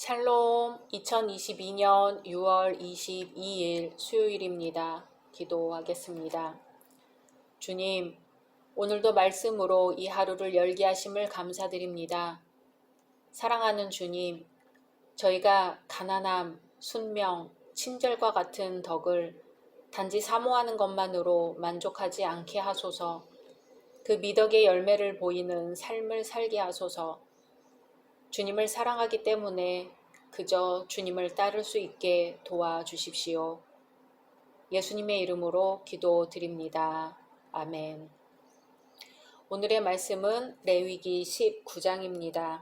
샬롬, 2022년 6월 22일 수요일입니다. 기도하겠습니다. 주님, 오늘도 말씀으로 이 하루를 열게 하심을 감사드립니다. 사랑하는 주님, 저희가 가난함, 순명, 친절과 같은 덕을 단지 사모하는 것만으로 만족하지 않게 하소서. 그 미덕의 열매를 보이는 삶을 살게 하소서. 주님을 사랑하기 때문에 그저 주님을 따를 수 있게 도와주십시오. 예수님의 이름으로 기도드립니다. 아멘. 오늘의 말씀은 레위기 19장입니다.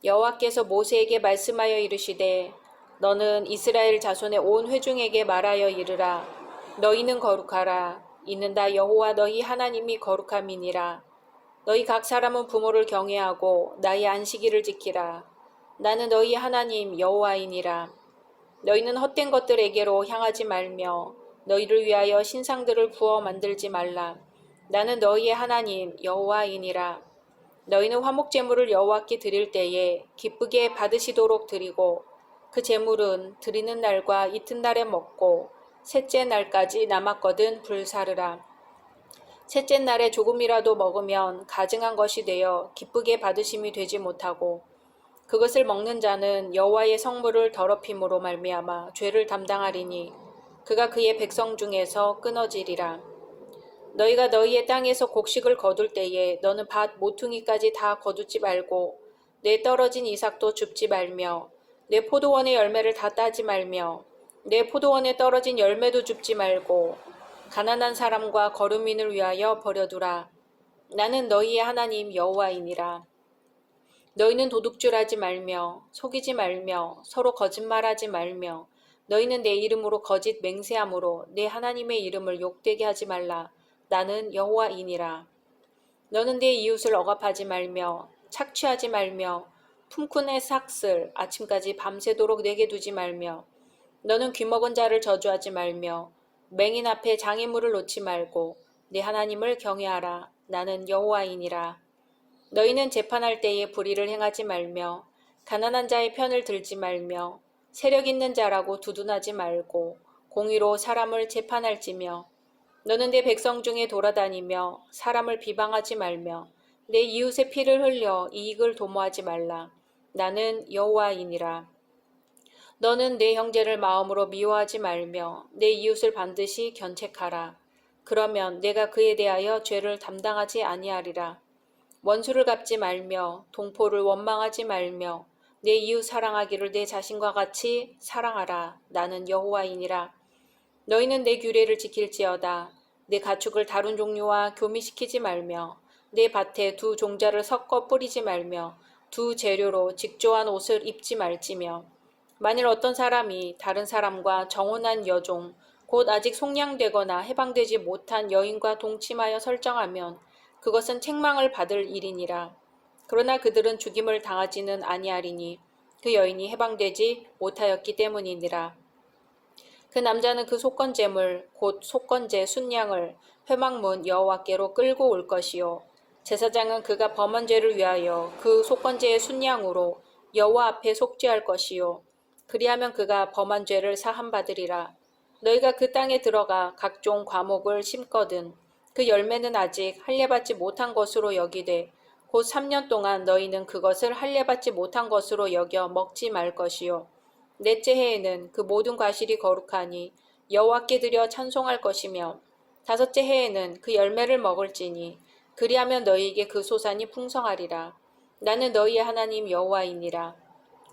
여호와께서 모세에게 말씀하여 이르시되 너는 이스라엘 자손의 온 회중에게 말하여 이르라. 너희는 거룩하라. 이는 다 여호와 너희 하나님이 거룩함이니라. 너희 각 사람은 부모를 경외하고 나의 안식일을 지키라. 나는 너희 하나님 여호와이니라. 너희는 헛된 것들에게로 향하지 말며 너희를 위하여 신상들을 부어 만들지 말라. 나는 너희의 하나님 여호와이니라. 너희는 화목제물을 여호와께 드릴 때에 기쁘게 받으시도록 드리고 그 제물은 드리는 날과 이튿날에 먹고 셋째 날까지 남았거든 불사르라. 셋째 날에 조금이라도 먹으면 가증한 것이 되어 기쁘게 받으심이 되지 못하고 그것을 먹는 자는 여호와의 성물을 더럽힘으로 말미암아 죄를 담당하리니 그가 그의 백성 중에서 끊어지리라. 너희가 너희의 땅에서 곡식을 거둘 때에 너는 밭 모퉁이까지 다 거두지 말고 내 떨어진 이삭도 줍지 말며 내 포도원의 열매를 다 따지 말며 내 포도원에 떨어진 열매도 줍지 말고 가난한 사람과 거류민을 위하여 버려두라. 나는 너희의 하나님 여호와이니라. 너희는 도둑질하지 말며 속이지 말며 서로 거짓말하지 말며 너희는 내 이름으로 거짓 맹세함으로 내 하나님의 이름을 욕되게 하지 말라. 나는 여호와이니라. 너는 내 이웃을 억압하지 말며 착취하지 말며 품꾼의 삭슬 아침까지 밤새도록 내게 두지 말며 너는 귀먹은 자를 저주하지 말며 맹인 앞에 장애물을 놓지 말고 내 하나님을 경외하라. 나는 여호와이니라. 너희는 재판할 때에 불의를 행하지 말며 가난한 자의 편을 들지 말며 세력 있는 자라고 두둔하지 말고 공의로 사람을 재판할지며 너는 내 백성 중에 돌아다니며 사람을 비방하지 말며 내 이웃의 피를 흘려 이익을 도모하지 말라. 나는 여호와이니라. 너는 내 형제를 마음으로 미워하지 말며 내 이웃을 반드시 견책하라. 그러면 내가 그에 대하여 죄를 담당하지 아니하리라. 원수를 갚지 말며 동포를 원망하지 말며 내 이웃 사랑하기를 내 자신과 같이 사랑하라. 나는 여호와이니라. 너희는 내 규례를 지킬지어다. 내 가축을 다른 종류와 교미시키지 말며 내 밭에 두 종자를 섞어 뿌리지 말며 두 재료로 직조한 옷을 입지 말지며 만일 어떤 사람이 다른 사람과 정혼한 여종 곧 아직 속량되거나 해방되지 못한 여인과 동침하여 설정하면 그것은 책망을 받을 일이니라. 그러나 그들은 죽임을 당하지는 아니하리니 그 여인이 해방되지 못하였기 때문이니라. 그 남자는 그 속건제물 곧 속건제 순양을 회막문 여호와께로 끌고 올 것이요 제사장은 그가 범한 죄를 위하여 그 속건제의 순양으로 여호와 앞에 속죄할 것이요 그리하면 그가 범한 죄를 사함받으리라. 너희가 그 땅에 들어가 각종 과목을 심거든 그 열매는 아직 할례받지 못한 것으로 여기되 곧 3년 동안 너희는 그것을 할례받지 못한 것으로 여겨 먹지 말 것이요 넷째 해에는 그 모든 과실이 거룩하니 여호와께 드려 찬송할 것이며 다섯째 해에는 그 열매를 먹을지니 그리하면 너희에게 그 소산이 풍성하리라. 나는 너희의 하나님 여호와이니라.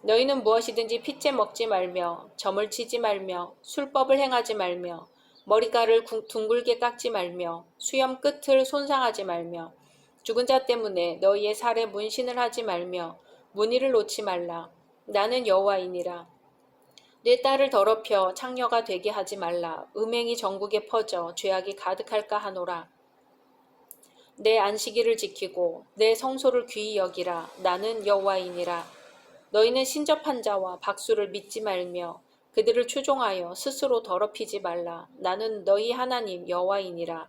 너희는 무엇이든지 핏째 먹지 말며 점을 치지 말며 술법을 행하지 말며 머리카락을 둥글게 깎지 말며 수염 끝을 손상하지 말며 죽은 자 때문에 너희의 살에 문신을 하지 말며 무늬를 놓지 말라. 나는 여호와이니라. 내 딸을 더럽혀 창녀가 되게 하지 말라. 음행이 전국에 퍼져 죄악이 가득할까 하노라. 내 안식일을 지키고 내 성소를 귀히 여기라. 나는 여호와이니라. 너희는 신접한 자와 박수를 믿지 말며 그들을 추종하여 스스로 더럽히지 말라. 나는 너희 하나님 여호와이니라.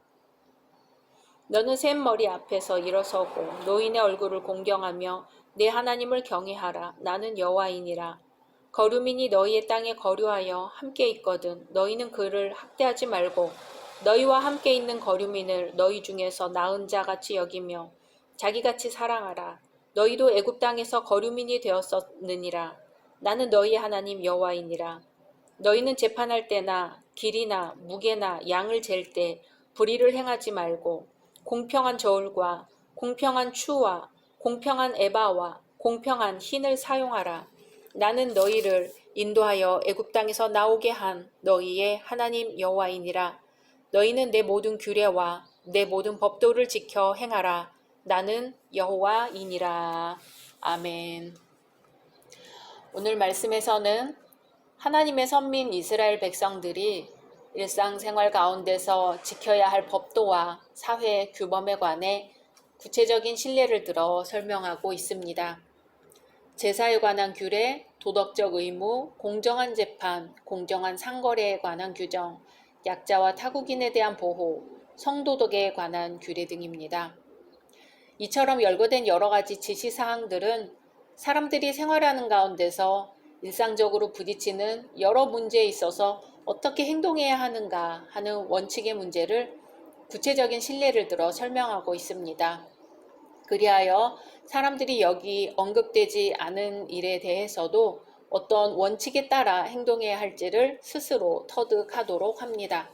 너는 샘머리 앞에서 일어서고 노인의 얼굴을 공경하며 내 하나님을 경외하라. 나는 여호와이니라. 거류민이 너희의 땅에 거류하여 함께 있거든 너희는 그를 학대하지 말고 너희와 함께 있는 거류민을 너희 중에서 나은 자 같이 여기며 자기같이 사랑하라. 너희도 애굽 땅에서 거류민이 되었었느니라. 나는 너희의 하나님 여호와이니라. 너희는 재판할 때나 길이나 무게나 양을 잴 때 불의를 행하지 말고 공평한 저울과 공평한 추와 공평한 에바와 공평한 흰을 사용하라. 나는 너희를 인도하여 애굽 땅에서 나오게 한 너희의 하나님 여호와이니라. 너희는 내 모든 규례와 내 모든 법도를 지켜 행하라. 나는 여호와이니라. 아멘. 오늘 말씀에서는 하나님의 선민 이스라엘 백성들이 일상생활 가운데서 지켜야 할 법도와 사회 규범에 관해 구체적인 신뢰를 들어 설명하고 있습니다. 제사에 관한 규례, 도덕적 의무, 공정한 재판, 공정한 상거래에 관한 규정, 약자와 타국인에 대한 보호, 성도덕에 관한 규례 등입니다. 이처럼 열거된 여러 가지 지시사항들은 사람들이 생활하는 가운데서 일상적으로 부딪히는 여러 문제에 있어서 어떻게 행동해야 하는가 하는 원칙의 문제를 구체적인 신뢰를 들어 설명하고 있습니다. 그리하여 사람들이 여기 언급되지 않은 일에 대해서도 어떤 원칙에 따라 행동해야 할지를 스스로 터득하도록 합니다.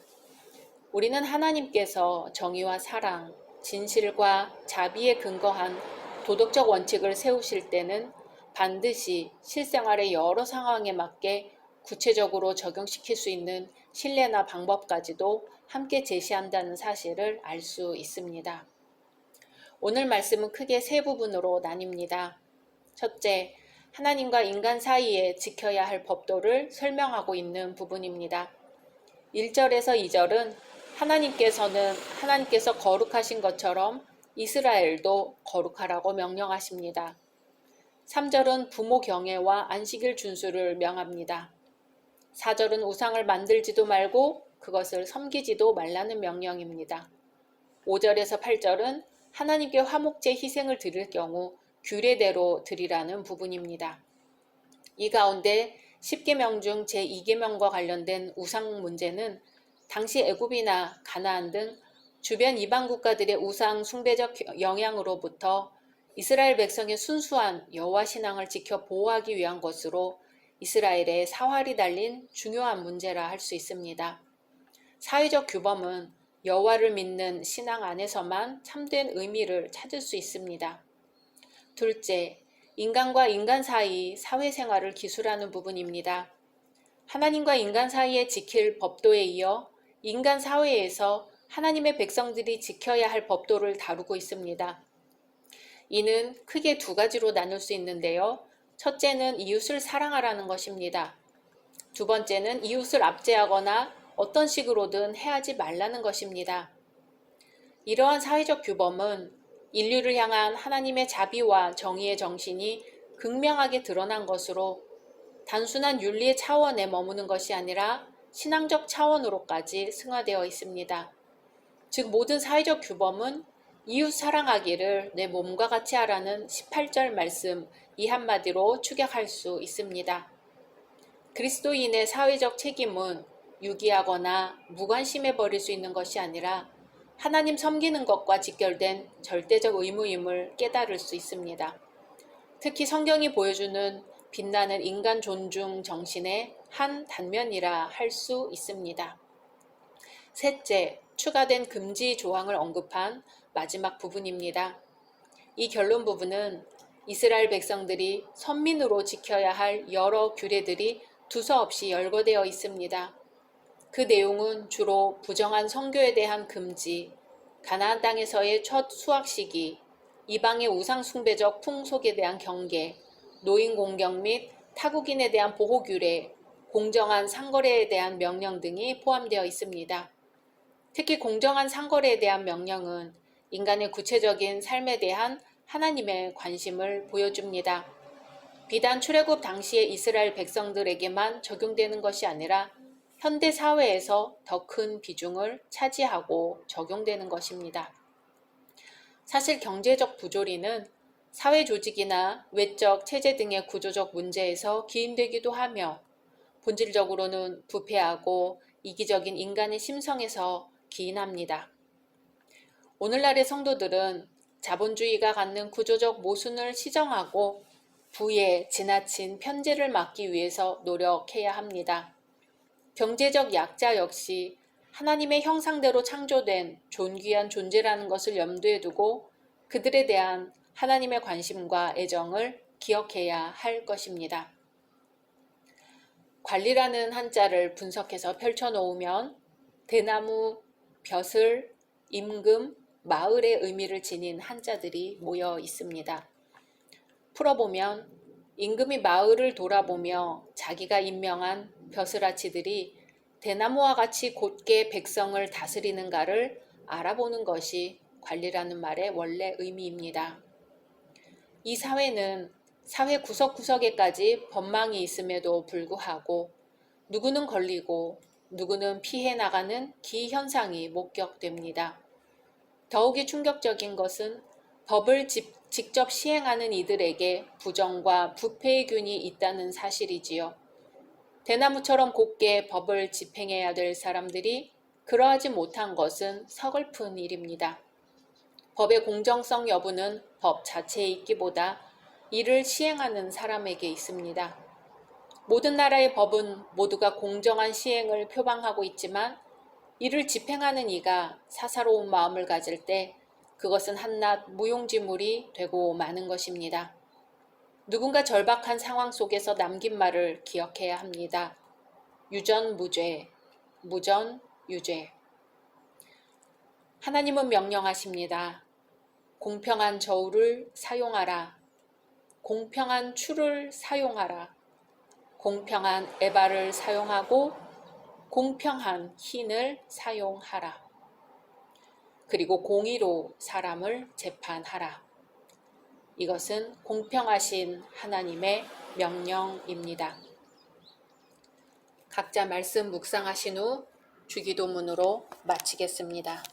우리는 하나님께서 정의와 사랑, 진실과 자비에 근거한 도덕적 원칙을 세우실 때는 반드시 실생활의 여러 상황에 맞게 구체적으로 적용시킬 수 있는 신뢰나 방법까지도 함께 제시한다는 사실을 알 수 있습니다. 오늘 말씀은 크게 세 부분으로 나뉩니다. 첫째, 하나님과 인간 사이에 지켜야 할 법도를 설명하고 있는 부분입니다. 1절에서 2절은 하나님께서 거룩하신 것처럼 이스라엘도 거룩하라고 명령하십니다. 3절은 부모 경애와 안식일 준수를 명합니다. 4절은 우상을 만들지도 말고 그것을 섬기지도 말라는 명령입니다. 5절에서 8절은 하나님께 화목제 희생을 드릴 경우 규례대로 드리라는 부분입니다. 이 가운데 10계명 중 제2계명과 관련된 우상 문제는 당시 애굽이나 가나안 등 주변 이방 국가들의 우상 숭배적 영향으로부터 이스라엘 백성의 순수한 여호와 신앙을 지켜 보호하기 위한 것으로 이스라엘의 사활이 달린 중요한 문제라 할 수 있습니다. 사회적 규범은 여호와를 믿는 신앙 안에서만 참된 의미를 찾을 수 있습니다. 둘째, 인간과 인간 사이 사회생활을 기술하는 부분입니다. 하나님과 인간 사이에 지킬 법도에 이어 인간 사회에서 하나님의 백성들이 지켜야 할 법도를 다루고 있습니다. 이는 크게 두 가지로 나눌 수 있는데요. 첫째는 이웃을 사랑하라는 것입니다. 두 번째는 이웃을 압제하거나 어떤 식으로든 해하지 말라는 것입니다. 이러한 사회적 규범은 인류를 향한 하나님의 자비와 정의의 정신이 극명하게 드러난 것으로 단순한 윤리의 차원에 머무는 것이 아니라 신앙적 차원으로까지 승화되어 있습니다. 즉 모든 사회적 규범은 이웃 사랑하기를 내 몸과 같이 하라는 18절 말씀 이 한마디로 축약할 수 있습니다. 그리스도인의 사회적 책임은 유기하거나 무관심해 버릴 수 있는 것이 아니라 하나님 섬기는 것과 직결된 절대적 의무임을 깨달을 수 있습니다. 특히 성경이 보여주는 빛나는 인간 존중 정신의 한 단면이라 할 수 있습니다. 셋째, 추가된 금지 조항을 언급한 마지막 부분입니다. 이 결론 부분은 이스라엘 백성들이 선민으로 지켜야 할 여러 규례들이 두서없이 열거되어 있습니다. 그 내용은 주로 부정한 선교에 대한 금지, 가나안 땅에서의 첫 수확 시기, 이방의 우상 숭배적 풍속에 대한 경계, 노인 공경 및 타국인에 대한 보호 규례, 공정한 상거래에 대한 명령 등이 포함되어 있습니다. 특히 공정한 상거래에 대한 명령은 인간의 구체적인 삶에 대한 하나님의 관심을 보여줍니다. 비단 출애굽 당시의 이스라엘 백성들에게만 적용되는 것이 아니라 현대 사회에서 더 큰 비중을 차지하고 적용되는 것입니다. 사실 경제적 부조리는 사회 조직이나 외적 체제 등의 구조적 문제에서 기인되기도 하며 본질적으로는 부패하고 이기적인 인간의 심성에서 기인합니다. 오늘날의 성도들은 자본주의가 갖는 구조적 모순을 시정하고 부의 지나친 편제를 막기 위해서 노력해야 합니다. 경제적 약자 역시 하나님의 형상대로 창조된 존귀한 존재라는 것을 염두에 두고 그들에 대한 하나님의 관심과 애정을 기억해야 할 것입니다. 관리라는 한자를 분석해서 펼쳐놓으면 대나무, 벼슬, 임금, 마을의 의미를 지닌 한자들이 모여 있습니다. 풀어보면 임금이 마을을 돌아보며 자기가 임명한 벼슬아치들이 대나무와 같이 곧게 백성을 다스리는가를 알아보는 것이 관리라는 말의 원래 의미입니다. 이 사회는 사회 구석구석에까지 법망이 있음에도 불구하고 누구는 걸리고 누구는 피해 나가는 기현상이 목격됩니다. 더욱이 충격적인 것은 법을 직접 시행하는 이들에게 부정과 부패의 균이 있다는 사실이지요. 대나무처럼 곧게 법을 집행해야 될 사람들이 그러하지 못한 것은 서글픈 일입니다. 법의 공정성 여부는 법 자체에 있기보다 이를 시행하는 사람에게 있습니다. 모든 나라의 법은 모두가 공정한 시행을 표방하고 있지만 이를 집행하는 이가 사사로운 마음을 가질 때 그것은 한낱 무용지물이 되고 마는 것입니다. 누군가 절박한 상황 속에서 남긴 말을 기억해야 합니다. 유전무죄, 무전유죄. 하나님은 명령하십니다. 공평한 저울을 사용하라. 공평한 추를 사용하라. 공평한 에바를 사용하고 공평한 흰을 사용하라. 그리고 공의로 사람을 재판하라. 이것은 공평하신 하나님의 명령입니다. 각자 말씀 묵상하신 후 주기도문으로 마치겠습니다.